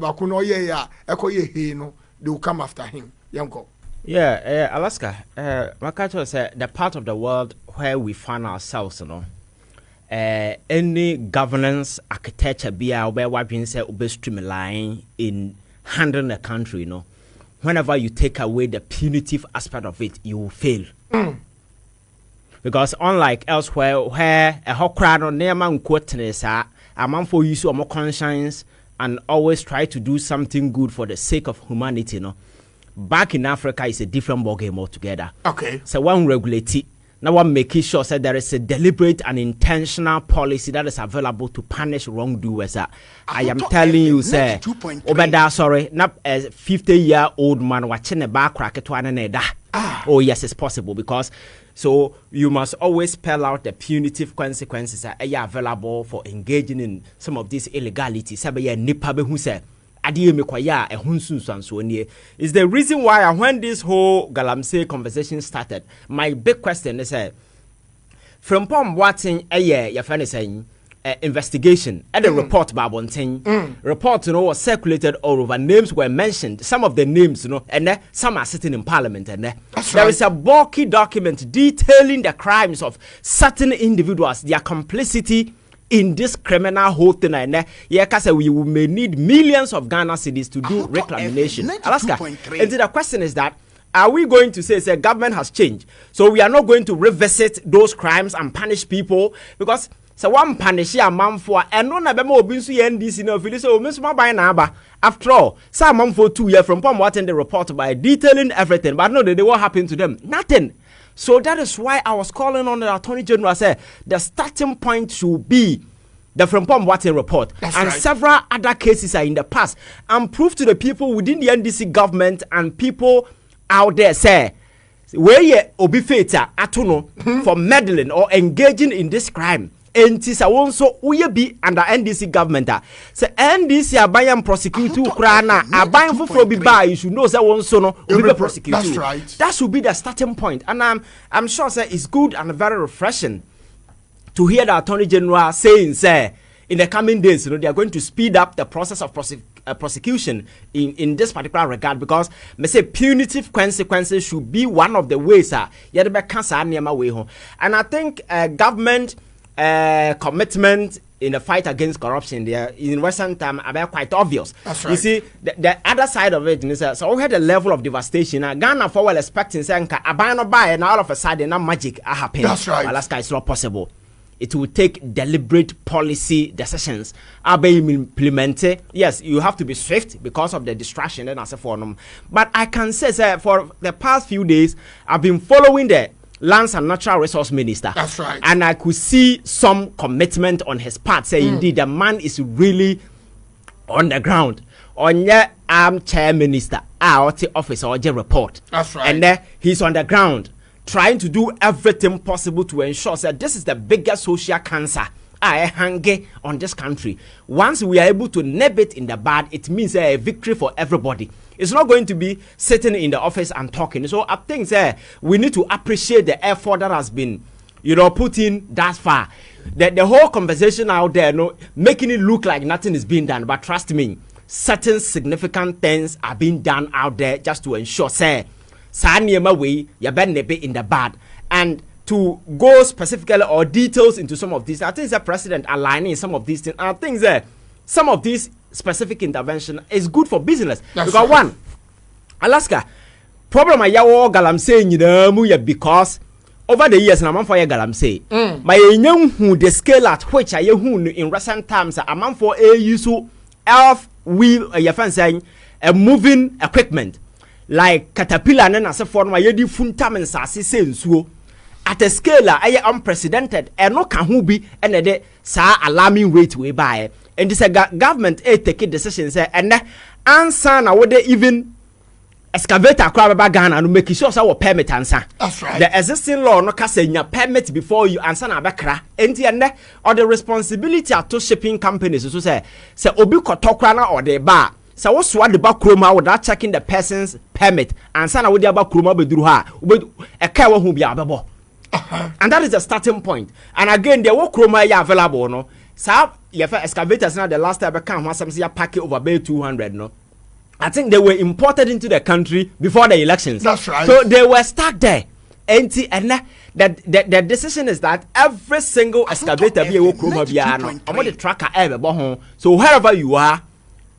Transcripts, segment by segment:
Bakuno ya ekoye he no, they will come after him. Yanko. Yeah, Alaska. Makato said the part of the world where we find ourselves, you know. Any governance architecture be where what being said will be streamlined in handling the country, you know. Whenever you take away the punitive aspect of it, you will fail. Because unlike elsewhere, where a whole crowd on their man quoteness a man for use of more conscience and always try to do something good for the sake of humanity, you know. Back in Africa, it's a different ballgame altogether. Okay. So one regulate it. Now one making sure that there is a deliberate and intentional policy that is available to punish wrongdoers. I am telling you, sir. Obeda, sorry, not a 50-year-old man watching a back crack to an Oh yes, it's possible because so you must always spell out the punitive consequences that are available for engaging in some of these illegalities. Is the reason why when this whole galamsey conversation started, my big question is from Pom watching a year your friend is saying investigation and the report about one thing report was circulated all over, names were mentioned, some of the names and some are sitting in parliament and there is a bulky document detailing the crimes of certain individuals, their complicity in this criminal whole thing, and we may need millions of Ghana cedis to do reclamation. Alaska. And the question is that are we going to say government has changed, so we are not going to revisit those crimes and punish people because one punish a man for and no na be mo obi nso NDC no feel so me so buy na aba after all some man for 2 years from watching the report by detailing everything, but no they what happened to them, nothing. So that is why I was calling on the Attorney General. Say the starting point should be the Frempom Watson report. That's and right. Several other cases are in the past and prove to the people within the NDC government and people out there say where ye obi feta atuno for meddling or engaging in this crime. And this also we be under NDC government. So NDC abayam prosecute krana abayam for be by you should know that one so no be prosecute. That's right. That should be the starting point. And I'm sure say it's good and very refreshing to hear the Attorney General saying say in the coming days they are going to speed up the process of prosecution in this particular regard because me say punitive consequences should be one of the ways and I think government commitment in the fight against corruption there in recent time are quite obvious. That's right. You see, the other side of it is so we had a level of devastation. Ghana for well expecting saying I buy no buy and all of a sudden magic happen. That's right. Alaska is not possible. It will take deliberate policy decisions. Are being implemented. Yes, you have to be swift because of the distraction and as a form. But I can say for the past few days I've been following the Lands and Natural Resource Minister. That's right. And I could see some commitment on his part. Say indeed the man is really on the ground. On your armchair minister, out the office or the report. That's right. And he's on the ground trying to do everything possible to ensure that this is the biggest social cancer hanging on this country. Once we are able to nip it in the bud, it means a victory for everybody. It's not going to be sitting in the office and talking. So I think we need to appreciate the effort that has been, put in that far. The whole conversation out there, making it look like nothing is being done. But trust me, certain significant things are being done out there just to ensure, way you better nip it in the bud. And to go specifically or details into some of these, I think the president aligning some of these things. And I think some of these specific intervention is good for business. That's because right. One, Alaska, problem I yawo galamsey because over the years na man for galamsey. My young the scale at which I in recent times a man for a use elf wheel saying a moving equipment like caterpillar and as a form my yedi funtam and sassy so at a scale unprecedented and no can be and a alarming rate we buy. And this government take decisions and answer now would they even excavator crab Ghana and make sure our permit answer. That's right. The existing law no saying your permit before you answer na bekra. And or the responsibility to shipping companies so say obi kotokra or the bar. So what's what the back chroma without checking the person's permit answer na would the back chroma bedru ha a car who be ababo. And that is the starting point. And again, the work chroma available no. Sa excavators now the last time I can once some say pack it over by 200 no. I think they were imported into the country before the elections. That's right. So they were stuck there. And the decision is that every single excavator be a chroma piano. I'm on the tracker ever. So wherever you are,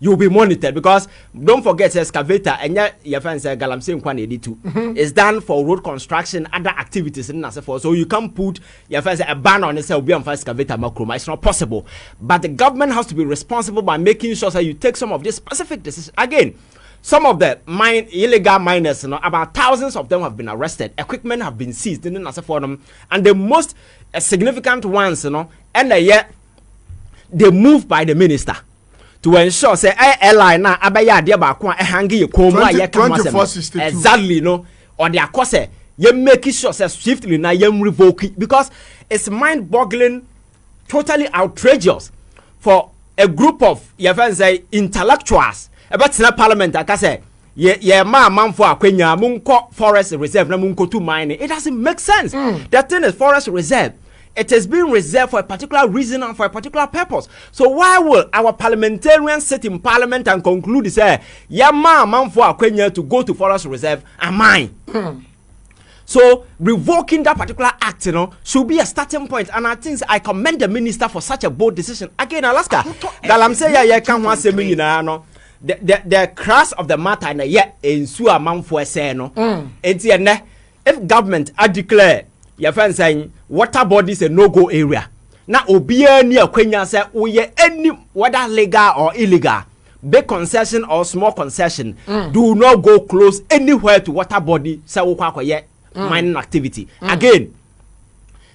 you'll be monitored because don't forget excavator and your friends say galamsey in is done for road construction, other activities and as for. So you can't put your friends a ban on itself be on excavator macroma. It's not possible. But the government has to be responsible by making sure that you take some of these specific decisions. Again, some of the illegal miners, about thousands of them have been arrested. Equipment have been seized in the for them, and the most significant ones, and they moved by the minister to ensure say airline na abaya de ba ko hangi komu aye kan exactly no or their course you make sure say swiftly na you revoke it because it's mind-boggling, totally outrageous for a group of your friends say intellectuals about in parliament aka say ye manfo akwanya munko forest reserve na munko to mine. It doesn't make sense. That thing is forest reserve. It has been reserved for a particular reason and for a particular purpose. So why will our parliamentarians sit in parliament and conclude say, yeah, man for Kenya to go to forest reserve and mine? So revoking that particular act, should be a starting point. And I think I commend the minister for such a bold decision. Again, Alaska, galamsey can't want to say no. The crux of the matter in Sua man for say no. If government declare your friend saying water bodies a no-go area. Now, obia near Kenya say, any whether legal or illegal, big concession or small concession, do not go close anywhere to water body. Say, mining activity. Again,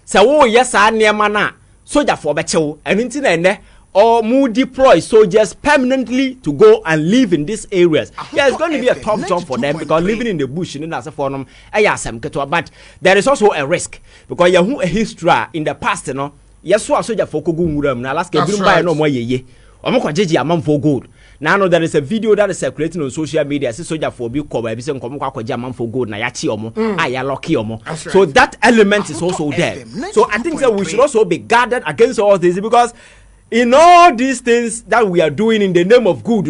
say, yes, I near mana soldier for becho and internet. Or mu deploy soldiers permanently to go and live in these areas. Yeah, it's going to be a tough job for them because living in the bush in as a form, but there is also a risk because you have a history in the past, yes, so soldier for Kuguram, now let's get by no more ye. Omokaji among for good. Now there is a video that is circulating on social media. Say soldier for be cover everything come among for good na yachi omo, lucky omo. So that element is also there. So I think that we should also be guarded against all this because in all these things that we are doing in the name of good,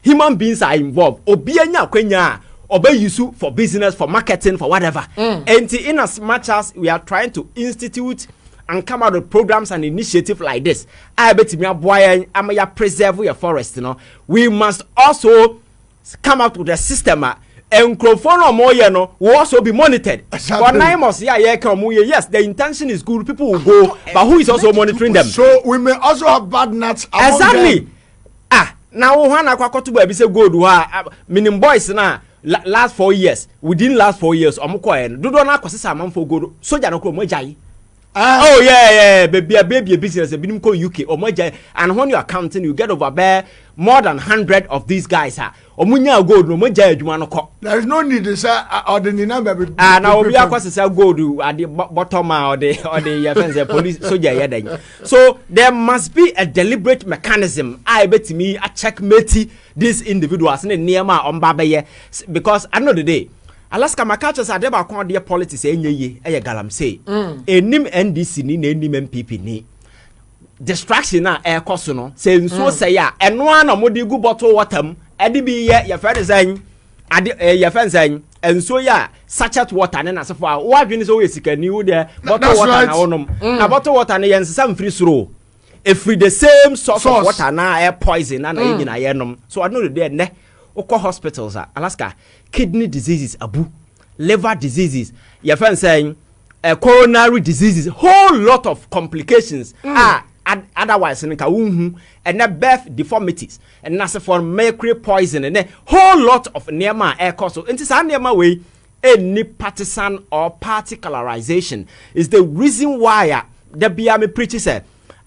human beings are involved. Obianya kwenya, obey yusu for business, for marketing, for whatever. And in as much as we are trying to institute and come out with programs and initiatives like this, I bet me a preserve your forest. We must also come out with a system. And microphone will also be monitored. For 9 months, yes, the intention is good. People will go, but who is also monitoring them? So we may also have bad nuts. Exactly. Now when I go to be say good, meaning boys na last 4 years, within last 4 years, do not cause a man for good. So you know, oh yeah, baby business, a minimum UK or and when you are counting, you get over there more than 100 of these guys. There is no need to say or the number. Now we are going to say go to at the bottom or the police soldier. So there must be a deliberate mechanism. I bet me a checkmate these individuals in near my babaye because I know the day. Alaska Makachas are never called their politics any galamsey. Enim NDC ni enim MPP ni. Distraction na air cosono. Say so say ya. And one of modi go bottle water. Edibi ye your friend saying. Your friend saying. And so ya sachet water and as for what you so is can you there bottle water na onum. Na bottle water na yen some free throw. If we the same source of water na air poison and na yenom. So I know the day ne. Oko hospitals Alaska kidney diseases abu liver diseases your friend saying coronary diseases whole lot of complications otherwise and then birth deformities and that's for mercury poison and then whole lot of nearma air cost so into some nearma way any partisan or particularization is the reason why the BME preaches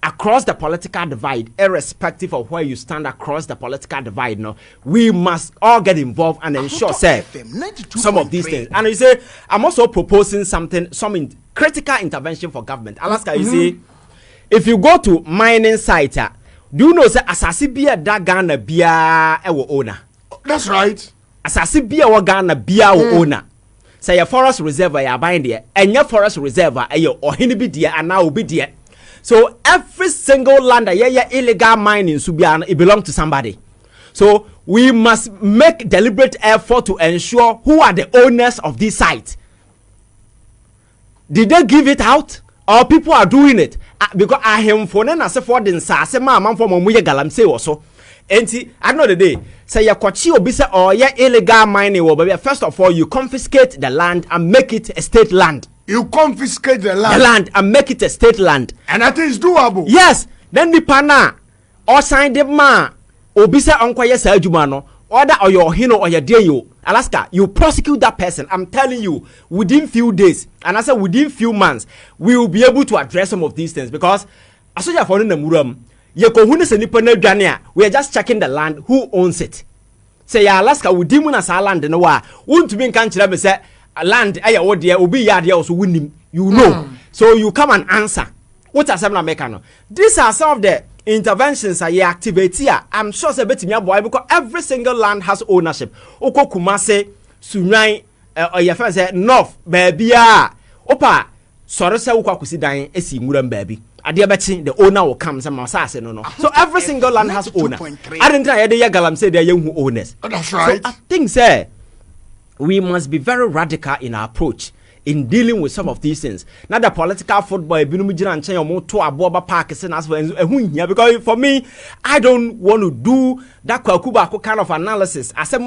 across the political divide, irrespective of where you stand across the political divide, we must all get involved and ensure some of these things. And you say, I'm also proposing some critical intervention for government. Alaska, you see, if you go to mining site, do you know say asasi bia da Ghana bia ewo owner? That's right. Asasi bia wa Ghana bia wo owner. Say your forest reserve ya bind there, and your forest reserve ayo ohini bi there and now be there. So every single land that illegal mining Subiana, it belongs to somebody. So we must make deliberate effort to ensure who are the owners of this site. Did they give it out, or people are doing it? Because I am for then as for den sa se ma man for mo ye galamsey also. Enti at the end of the day, say ya kwachi obi say or ya illegal mining wo baby. First of all, you confiscate the land and make it a state land. You confiscate the land. The land and make it a state land. And that is doable. Yes. Then the pana or sign the man obi say onkoye sa adwuma no order or your hino or your day you Alaska, you prosecute that person. I'm telling you, within few days, and I said within few months, we will be able to address some of these things because as you for the muram, we are just checking the land, who owns it. Say ya Alaska, we dim as our land in a while. Won't be in country say land or dear will be yard also winning, you know. So you come and answer. What are some Americano? These are some of the interventions are activate here. I'm sure it's a bit in boy because every single land has ownership. Oko Kumase, Sunai, or your friend say North, baby. Opa, sorry, say Uka Kusidan, Esi Muram baby. Adia betting the owner will come some assassin no. So every single land has owner. I didn't try the Galam say they're young who owners. That's right. So I think say we must be very radical in our approach in dealing with some of these things. Now the political football, because for me, I don't want to do that kind of analysis. I said,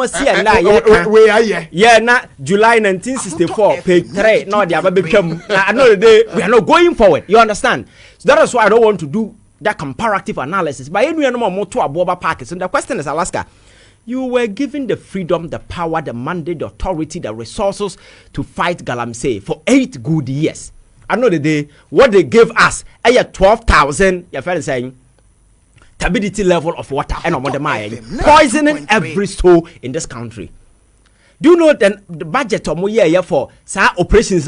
yeah, July 1964, page 3. No, they have become. I know the day we are not going forward. You understand? So that is why I don't want to do that comparative analysis. But anyway, no more to Aboba Park. So the question is, Alaska. You were given the freedom, the power, the mandate, the authority, the resources to fight galamsey for 8 good years. I know the day what they gave us, 12,000, your friend saying, turbidity level of water, and poisoning every soul in this country. Do you know then the budget of year for operations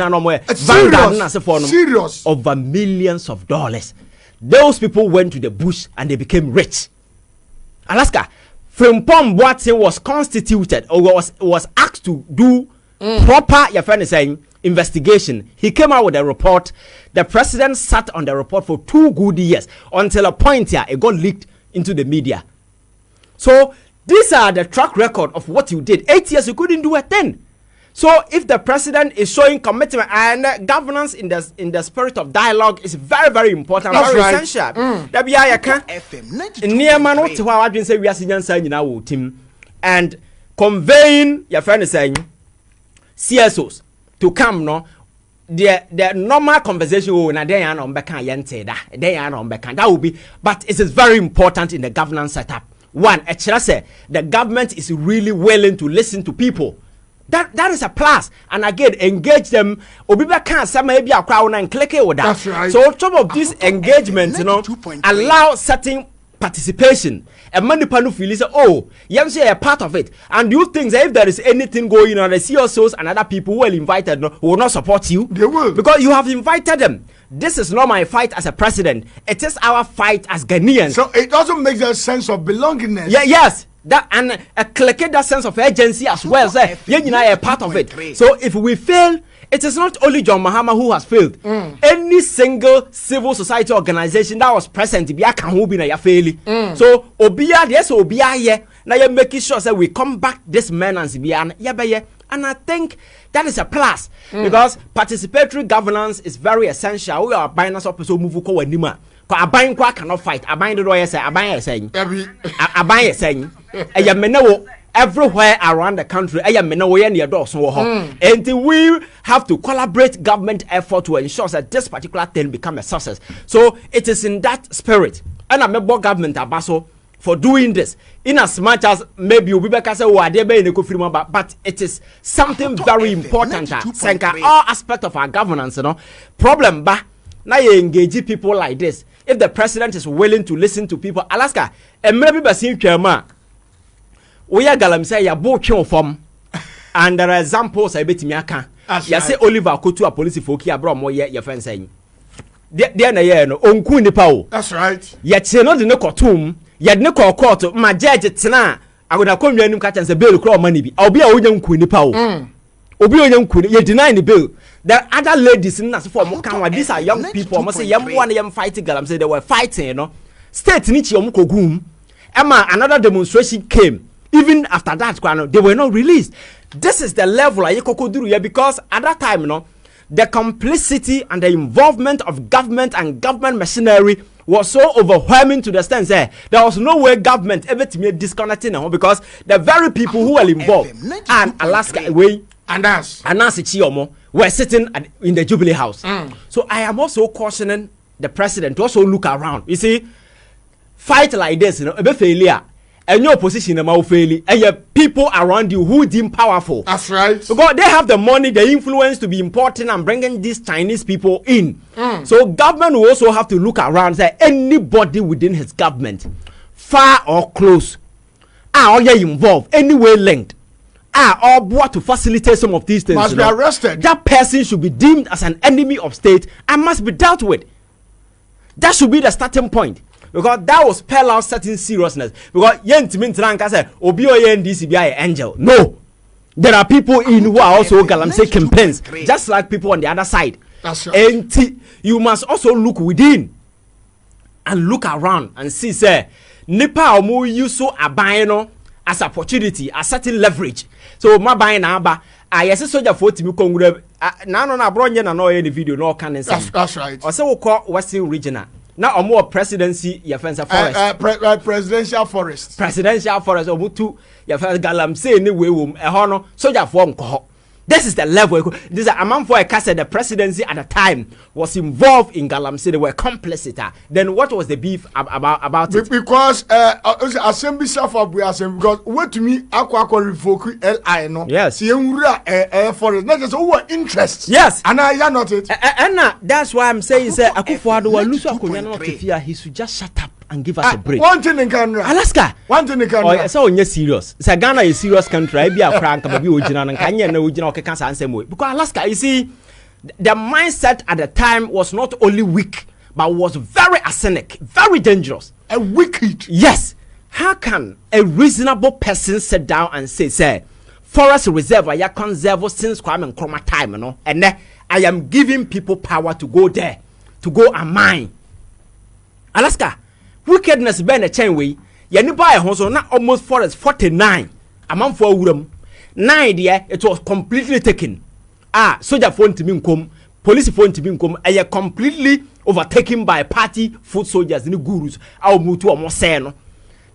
serious over millions of dollars? Those people went to the bush and they became rich. Alaska. Frimpong Boateng was constituted or was asked to do proper, your friend is saying, investigation. He came out with a report. The president sat on the report for 2 good years until a point here it got leaked into the media. So these are the track record of what you did. 8 years you couldn't do a thing. So if the president is showing commitment and governance in the spirit of dialogue is very, very important, that's very right. essential. That be I can near man what I didn't say we are seeing sign in our team and conveying your friend is saying CSOs to come no the normal conversation will na dey on beka yente da dey on beka that will be, but it is very important in the governance setup. One, say the government is really willing to listen to people. That is a plus, and again engage them. Obiba can't say maybe a crowd and click it with that. That's right. So on top of this engagement, you know, allow certain participation. And many people feel say, oh, you say a part of it. And you think that if there is anything going on, the CSOs and other people who are invited who will not support you. They will, because you have invited them. This is not my fight as a president. It is our fight as Ghanaians. So it also makes a sense of belongingness. Yeah, yes. That and click that sense of urgency as well. Say, you are a part of it. So if we fail, it is not only John Mahama who has failed. Any single civil society organization that was present, so Obia, yes, Obia, yeah. Now you're making sure that we come back this maintenance, and I think that is a plus because participatory governance is very essential. We are buying us up so move nima. A buying quack cannot fight. A buying the lawyer say, a buying saying, a buying saying, a yameno everywhere around the country. A yameno near door so and we have to collaborate government effort to ensure that this particular thing become a success. So it is in that spirit, and I'm a government abaso for doing this. In as much as maybe we say, oh, but it is something very important. All aspects of our governance, you know, problem ba now you engage people like this. If the president is willing to listen to people, Alaska, and maybe basin chama, we are galamsey ya bo form, and there are examples I bet miaka. Ya say Oliver go to a police folk ya bro mo your friend saying. There na ye no onku nipa o. That's right. Yet no de no kotum, yet no court, my judge tena. I would have come to you and say bail crawl money be. I'll be a woman nipa o. Obi Onyankuni, you deny the bill. There are other ladies in Nasifo Mokanwa. These are young people. I must say, young one, young fighting girl. I'm saying they were fighting, you know. State Nichi Omukogum. Emma, another demonstration came. Even after that, they were not released. This is the level I could do because at that time, you know, the complicity and the involvement of government and government machinery was so overwhelming to the extent that there was no way government ever to make disconnecting because the very people who were involved and Alaska way and us Chiomo were sitting in the Jubilee House. So I am also cautioning the president to also look around. You see, fight like this, you know, a failure. And your position about failing, and your people around you who deem powerful. That's right. Because they have the money, the influence to be important and bringing these Chinese people in. So government will also have to look around and say anybody within his government, far or close, are involved, anyway linked, or brought to facilitate some of these things. Must be arrested. That person should be deemed as an enemy of state and must be dealt with. That should be the starting point. Because that will spell out certain seriousness. Because Yentimin Tranka said, Obi NDCBI angel. No. There are people in who are also galamsey kingpins, just like people on the other side. That's right. And you must also look within and look around and see, say, Nipa omu yuso abayno as opportunity, as certain leverage. So my buying aba. I say soldier for Timu Congress. Now no bronye na no any video no can. That's right. Also we call Western Regional. Now a more presidency your fence forest. Presidential forest. Presidential forest obutu your fence galamsey anyway hono soldier for nko. This is the level. This is a man for a case the presidency at the time was involved in galamsey. They were complicit. Then what was the beef about it? Because assembly for because what to me aqua revoke LI no. Yes. Forest. Not just over interest. Yes. And I are not it. And that's why I'm saying say Akufo-Addo will lose Akonya he should just shut up and give us a break. One thing in Canada. Alaska. One thing in Canada. Oh, so you're serious. So Ghana is serious country. I be a crank, but be original and Kenya no original can same way. Because Alaska, you see, the mindset at the time was not only weak, but was very arsenic, very dangerous. A wicked. Yes. How can a reasonable person sit down and say, forest reserve I conserve since Kwame Nkrumah time, you know, and I am giving people power to go there, to go and mine. Alaska. Wickedness been a chain way. You buy a house not almost forest 49. A month for Uram. 9 there, it was completely taken. Soldier phone to me come, police phone to me come, and you're completely overtaken by party foot soldiers and gurus. I'll move to a more sano.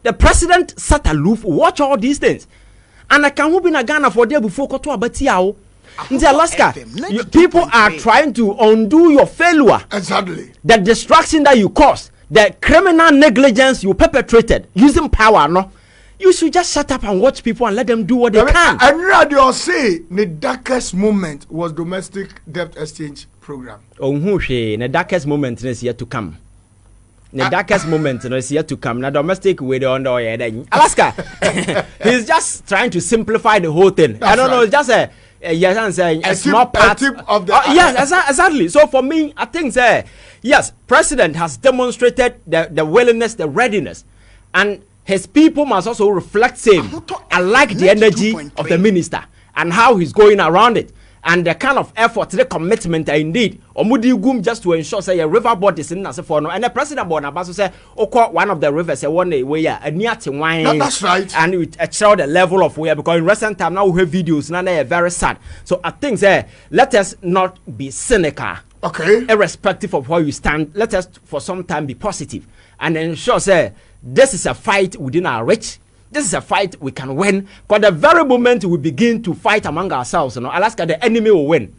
The president sat aloof, watch all these things. And I can't move in a Ghana for there before Koto Abatiao. In Alaska, people are trying to undo your failure. Exactly. The destruction that you caused. The criminal negligence you perpetrated using power, no, you should just shut up and watch people and let them do what they can. And radio say the darkest moment was domestic debt exchange program. The darkest moment is yet to come. The darkest moment is yet to come. Now domestic with under Alaska. He's just trying to simplify the whole thing. I don't know. It's just a small part of the. Yes, exactly. So for me, I think yes, president has demonstrated the willingness, the readiness, and his people must also reflect same. I like the energy of the minister and how he's going around it, and the kind of effort, the commitment indeed. Omudi Gum just to ensure say a river board is in as for no, and the president board about to say one of the rivers one day where a near to wine. That's right. And it show the level of where because in recent time now we have videos now they are very sad. So I think let us not be cynical. Okay. Irrespective of where you stand, let us for some time be positive and ensure this is a fight within our reach. This is a fight we can win. Because the very moment we begin to fight among ourselves, Alaska, the enemy will win.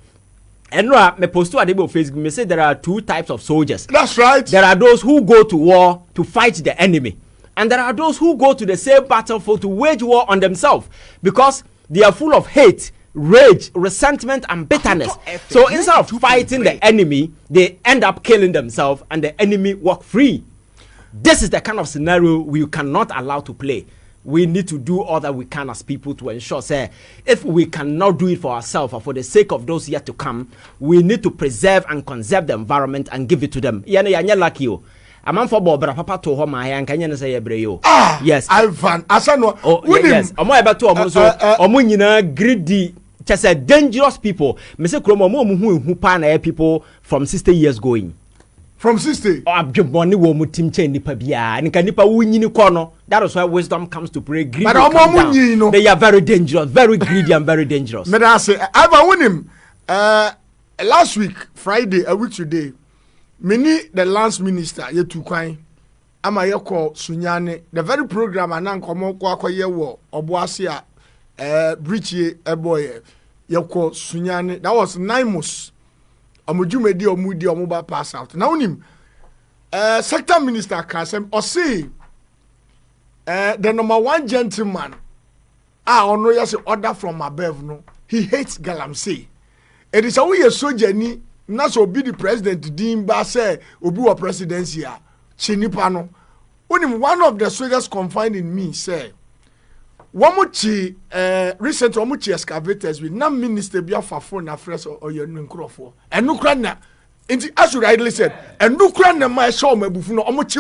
And me post to Facebook, me say there are two types of soldiers. That's right. There are those who go to war to fight the enemy, and there are those who go to the same battlefield to wage war on themselves because they are full of hate, rage, resentment, and bitterness. So instead of fighting the enemy, they end up killing themselves, and the enemy walk free. This is the kind of scenario we cannot allow to play. We need to do all that we can as people to ensure, if we cannot do it for ourselves or for the sake of those yet to come, we need to preserve and conserve the environment and give it to them. Like you. A man for Bob Papa to home, I can say, yes, Ivan, Asano, yes, I'm about to almost greedy just a dangerous people. Mr. Kromo, who pan people from 60 years going. From 60. Abjuboni wo mutim chain nipa bia and nipa winni kono. That is why wisdom comes to play. But no. They are very dangerous, very greedy and very dangerous. But I say I win him last week, Friday, a week today. Many the lance minister yetu kwan ama yeko Sunyane the very program anan komo kwa ye wo oboase a bridge boy yeko Sunyane that was 9 months. Omujumedi omudi omuba pass out. Now him sector minister Kasem or say the number 1 gentleman ono yes order from above no. He hates galamsey. It is a way soldier ni na so be the president din ba say obi wa presidency a chinipa no. One of the soldiers confined in me say Wamuchi recent Wamuchi excavators with na minister bia fafo na fresh or your nkrofo. And no kra na. Inti as you rightly said, and no kra na ma show mabufu no omuchi